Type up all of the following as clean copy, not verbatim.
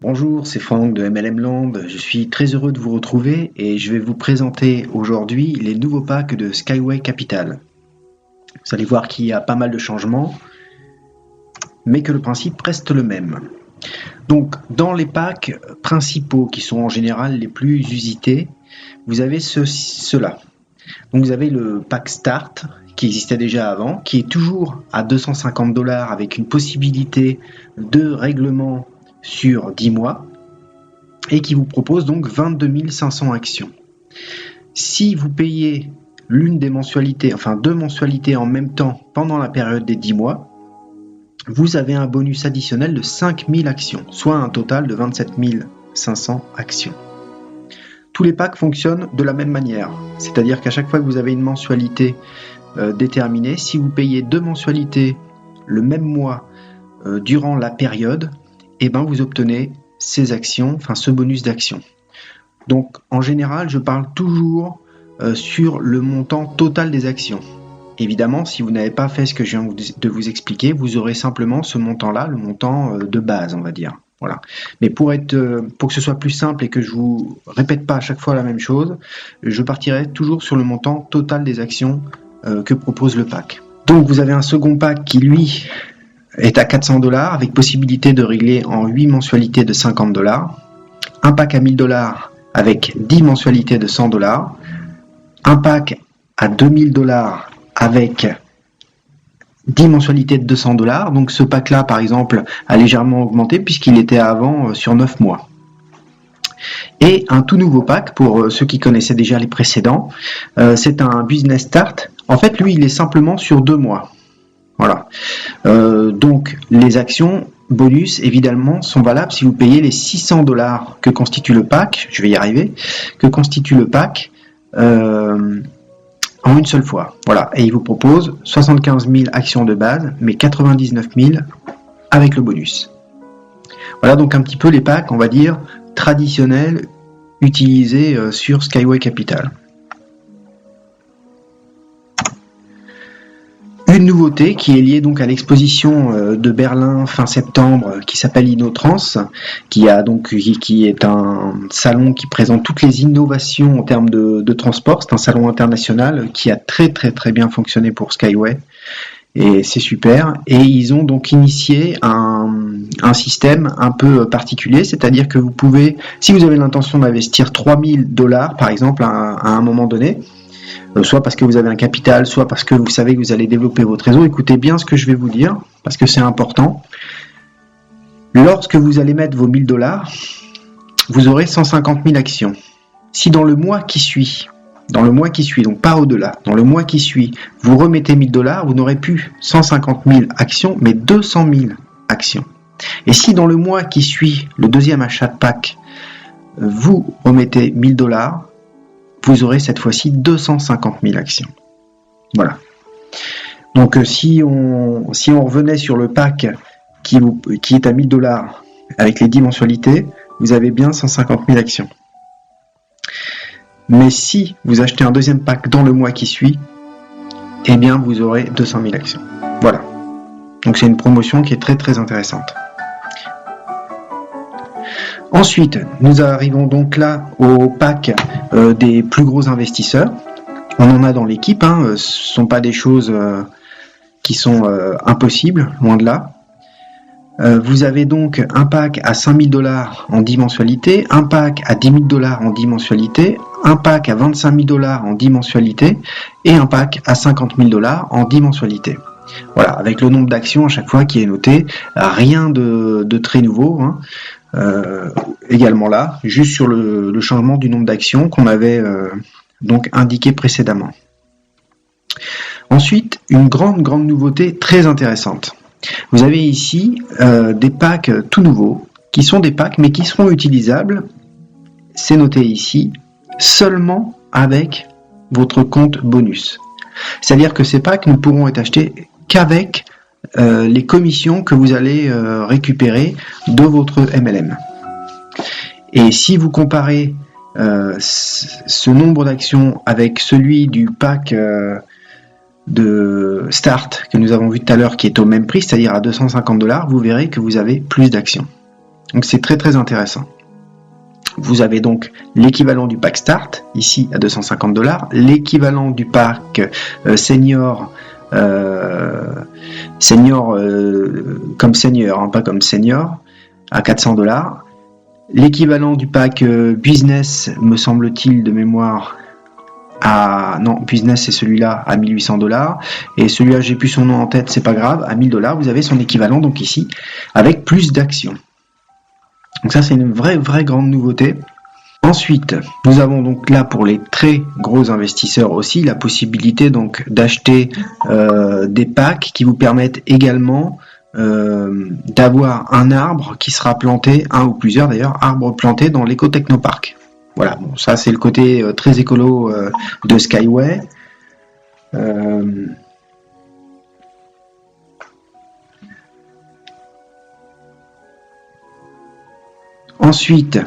Bonjour, c'est Franck de MLM Land. Je suis très heureux de vous retrouver et je vais vous présenter aujourd'hui les nouveaux packs de Skyway Capital. Vous allez voir qu'il y a pas mal de changements, mais que le principe reste le même. Donc, dans les packs principaux, qui sont en général les plus usités, vous avez ceux-là. Donc, vous avez le pack Start, qui existait déjà avant, qui est toujours à 250 $ avec une possibilité de règlement sur 10 mois et qui vous propose donc 22 500 actions. Si vous payez l'une des mensualités, enfin 2 mensualités en même temps pendant la période des 10 mois, vous avez un bonus additionnel de 5000 actions, soit un total de 27 500 actions. Tous les packs fonctionnent de la même manière, c'est-à-dire qu'à chaque fois que vous avez une mensualité déterminée, si vous payez 2 mensualités le même mois durant la période, et ben vous obtenez ces actions, enfin ce bonus d'actions. Donc en général, je parle toujours sur le montant total des actions. Évidemment, si vous n'avez pas fait ce que je viens de vous expliquer, vous aurez simplement ce montant-là, le montant de base, on va dire. Voilà. Mais pour que ce soit plus simple et que je vous répète pas à chaque fois la même chose, je partirai toujours sur le montant total des actions que propose le pack. Donc vous avez un second pack qui lui est à 400 $ avec possibilité de régler en 8 mensualités de 50 $, un pack à 1000 $ avec 10 mensualités de 100 $, un pack à 2000 $ avec 10 mensualités de 200 $. Donc ce pack-là, par exemple, a légèrement augmenté puisqu'il était avant sur 9 mois. Et un tout nouveau pack pour ceux qui connaissaient déjà les précédents, c'est un Business Start. En fait, lui, il est simplement sur 2 mois. Voilà. Donc les actions bonus évidemment sont valables si vous payez les 600 $ que constitue le pack, je vais y arriver, que constitue le pack en une seule fois. Voilà. Et il vous propose 75 000 actions de base, mais 99 000 avec le bonus. Voilà donc un petit peu les packs, on va dire, traditionnels utilisés sur Skyway Capital. Une nouveauté qui est liée donc à l'exposition de Berlin fin septembre qui s'appelle InnoTrans, qui est un salon qui présente toutes les innovations en termes de transport. C'est un salon international qui a très bien fonctionné pour Skyway et c'est super. Et ils ont donc initié un système un peu particulier, c'est-à-dire que vous pouvez, si vous avez l'intention d'investir 3000 $ par exemple à un moment donné, soit parce que vous avez un capital, soit parce que vous savez que vous allez développer votre réseau. Écoutez bien ce que je vais vous dire, parce que c'est important. Lorsque vous allez mettre vos 1000 $, vous aurez 150 000 actions. Si dans le mois qui suit, donc pas au-delà, dans le mois qui suit, vous remettez 1000 $, vous n'aurez plus 150 000 actions, mais 200 000 actions. Et si dans le mois qui suit le deuxième achat de pack, vous remettez 1000 $, vous aurez cette fois-ci 250 000 actions. Voilà. Donc si on revenait sur le pack qui est à 1000 $ avec les 10 mensualités, vous avez bien 150 000 actions. Mais si vous achetez un deuxième pack dans le mois qui suit, eh bien vous aurez 200 000 actions. Voilà. Donc c'est une promotion qui est très intéressante. Ensuite, nous arrivons donc là au pack des plus gros investisseurs. On en a dans l'équipe, ce ne sont pas des choses qui sont impossibles, loin de là. Vous avez donc un pack à 5000 $ en 10 mensualités, un pack à 10 000 $ en 10 mensualités, un pack à 25 000 $ en 10 mensualités et un pack à 50 000 $ en 10 mensualités. Voilà, avec le nombre d'actions à chaque fois qui est noté, rien de très nouveau. Également là, juste sur le changement du nombre d'actions qu'on avait donc indiqué précédemment. Ensuite, une grande nouveauté très intéressante. Vous avez ici des packs tout nouveaux, qui sont des packs mais qui seront utilisables, c'est noté ici, seulement avec votre compte bonus. C'est-à-dire que ces packs ne pourront être achetés qu'avec les commissions que vous allez récupérer de votre MLM. Et si vous comparez ce nombre d'actions avec celui du pack de Start que nous avons vu tout à l'heure qui est au même prix, c'est-à-dire à 250 $, vous verrez que vous avez plus d'actions. Donc c'est très très intéressant. Vous avez donc l'équivalent du pack Start, ici à $250, l'équivalent du pack Senior, comme Senior, hein, pas comme Senior, à $400, l'équivalent du pack Business, me semble-t-il de mémoire, non, Business c'est celui-là à $1 800, et celui-là j'ai plus son nom en tête, c'est pas grave, à $1000, vous avez son équivalent donc ici, avec plus d'actions. Donc ça c'est une vraie grande nouveauté. Ensuite, nous avons donc là pour les très gros investisseurs aussi la possibilité donc d'acheter des packs qui vous permettent également d'avoir un arbre qui sera planté, un ou plusieurs d'ailleurs, arbres plantés dans l'éco-technopark. Voilà, bon, ça c'est le côté très écolo de Skyway. Ensuite,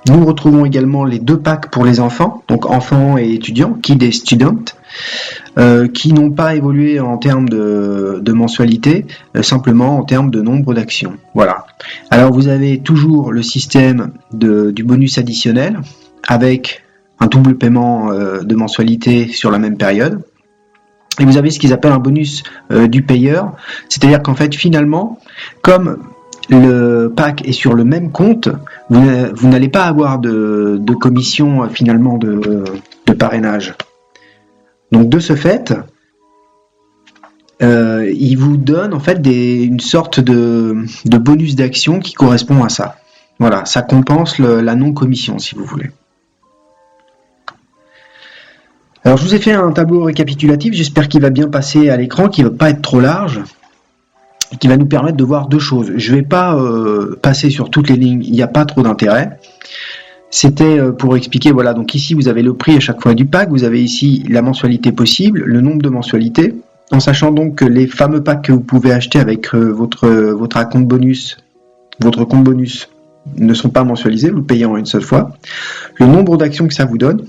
nous retrouvons également les 2 packs pour les enfants, donc enfants et étudiants, Kids et Students, qui n'ont pas évolué en termes de mensualité, simplement en termes de nombre d'actions. Voilà. Alors vous avez toujours le système du bonus additionnel, avec un double paiement de mensualité sur la même période. Et vous avez ce qu'ils appellent un bonus du payeur, c'est-à-dire qu'en fait finalement, comme le pack est sur le même compte, vous n'allez pas avoir de commission finalement de parrainage. Donc de ce fait, il vous donne en fait une sorte de bonus d'action qui correspond à ça. Voilà, ça compense la non-commission si vous voulez. Alors je vous ai fait un tableau récapitulatif, j'espère qu'il va bien passer à l'écran, qu'il ne va pas être trop large, et qui va nous permettre de voir 2 choses. Je ne vais pas passer sur toutes les lignes, il n'y a pas trop d'intérêt. C'était pour expliquer, voilà, donc ici vous avez le prix à chaque fois du pack, vous avez ici la mensualité possible, le nombre de mensualités, en sachant donc que les fameux packs que vous pouvez acheter avec votre compte bonus ne sont pas mensualisés, vous le payez en une seule fois, le nombre d'actions que ça vous donne.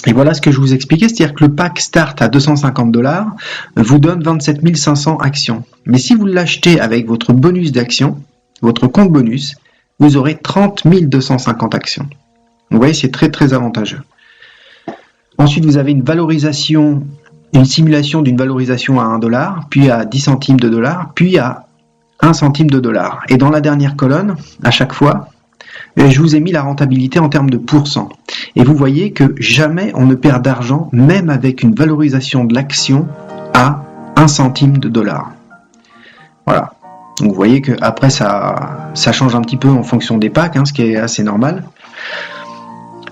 Et voilà ce que je vous expliquais, c'est-à-dire que le pack Start à $250 vous donne 27 500 actions. Mais si vous l'achetez avec votre bonus d'actions, votre compte bonus, vous aurez 30 250 actions. Donc vous voyez, c'est très très avantageux. Ensuite, vous avez une simulation d'une valorisation à $1, puis à 10 centimes de dollar, puis à 1 centime de dollar. Et dans la dernière colonne, à chaque fois, je vous ai mis la rentabilité en termes de pourcent. Et vous voyez que jamais on ne perd d'argent, même avec une valorisation de l'action à 1 centime de dollar. Voilà. Donc vous voyez que après ça change un petit peu en fonction des packs, ce qui est assez normal.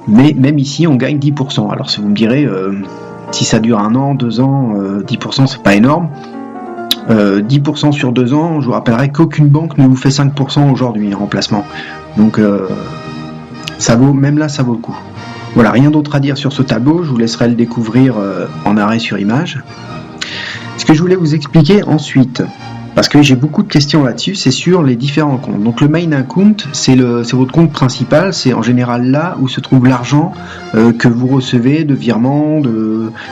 Mais même ici, on gagne 10%. Alors si vous me direz, si ça dure 1 an, 2 ans, 10% c'est pas énorme. 10% sur 2 ans, je vous rappellerai qu'aucune banque ne vous fait 5% aujourd'hui en placement. Donc même là ça vaut le coup. Voilà, rien d'autre à dire sur ce tableau, je vous laisserai le découvrir en arrêt sur image. Ce que je voulais vous expliquer ensuite, parce que j'ai beaucoup de questions là-dessus, c'est sur les différents comptes. Donc le main account, c'est votre compte principal, c'est en général là où se trouve l'argent que vous recevez de virements,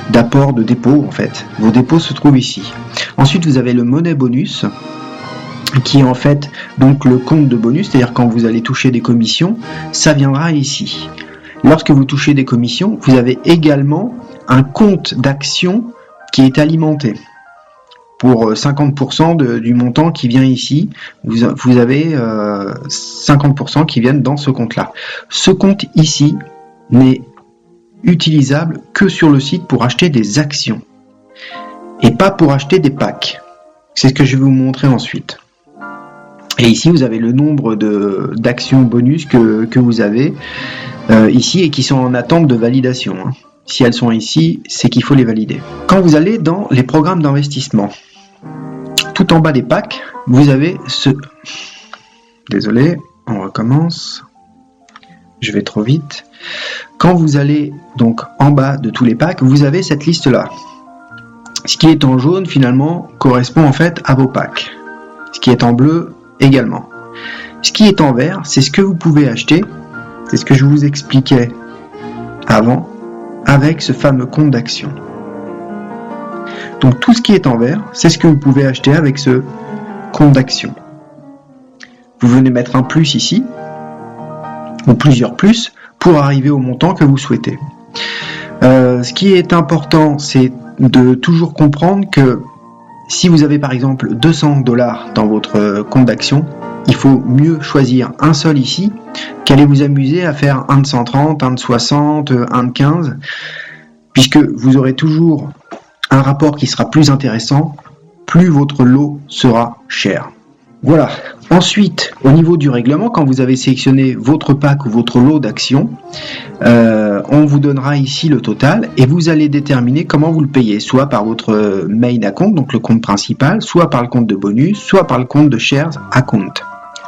d'apports, de dépôts en fait. Vos dépôts se trouvent ici. Ensuite vous avez le money bonus, qui est en fait donc le compte de bonus, c'est-à-dire quand vous allez toucher des commissions, ça viendra ici. Lorsque vous touchez des commissions, vous avez également un compte d'action qui est alimenté. Pour 50% du montant qui vient ici, vous avez 50% qui viennent dans ce compte-là. Ce compte ici n'est utilisable que sur le site pour acheter des actions et pas pour acheter des packs. C'est ce que je vais vous montrer ensuite. Et ici, vous avez le nombre d'actions bonus que vous avez ici et qui sont en attente de validation. Si elles sont ici, c'est qu'il faut les valider. Quand vous allez dans les programmes d'investissement, tout en bas des packs, vous avez ce... Désolé, on recommence. Je vais trop vite. Quand vous allez donc en bas de tous les packs, vous avez cette liste-là. Ce qui est en jaune, finalement, correspond en fait à vos packs. Ce qui est en bleu, également. Ce qui est en vert, c'est ce que vous pouvez acheter. C'est ce que je vous expliquais avant, avec ce fameux compte d'action. Donc tout ce qui est en vert, c'est ce que vous pouvez acheter avec ce compte d'action. vous venez mettre un plus ici, ou plusieurs plus, pour arriver au montant que vous souhaitez. Ce qui est important, c'est de toujours comprendre que si vous avez par exemple 200 $ dans votre compte d'action, il faut mieux choisir un seul ici qu'aller vous amuser à faire un de 130, un de 60, un de 15, puisque vous aurez toujours un rapport qui sera plus intéressant, plus votre lot sera cher. Voilà. Ensuite, au niveau du règlement, quand vous avez sélectionné votre pack ou votre lot d'actions, on vous donnera ici le total et vous allez déterminer comment vous le payez, soit par votre main account, donc le compte principal, soit par le compte de bonus, soit par le compte de shares account.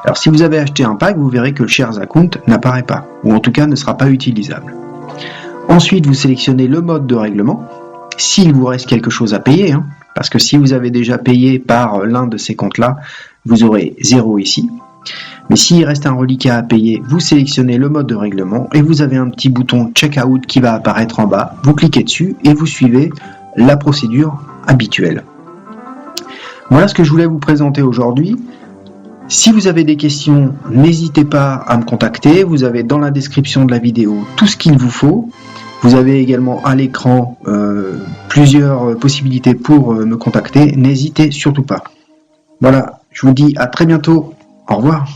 Alors si vous avez acheté un pack, vous verrez que le shares account n'apparaît pas, ou en tout cas ne sera pas utilisable. Ensuite, vous sélectionnez le mode de règlement, s'il vous reste quelque chose à payer, parce que si vous avez déjà payé par l'un de ces comptes-là, vous aurez 0 ici. Mais s'il reste un reliquat à payer, vous sélectionnez le mode de règlement et vous avez un petit bouton Checkout qui va apparaître en bas. Vous cliquez dessus et vous suivez la procédure habituelle. Voilà ce que je voulais vous présenter aujourd'hui. Si vous avez des questions, n'hésitez pas à me contacter. Vous avez dans la description de la vidéo tout ce qu'il vous faut. Vous avez également à l'écran plusieurs possibilités pour me contacter. N'hésitez surtout pas. Voilà, je vous dis à très bientôt. Au revoir.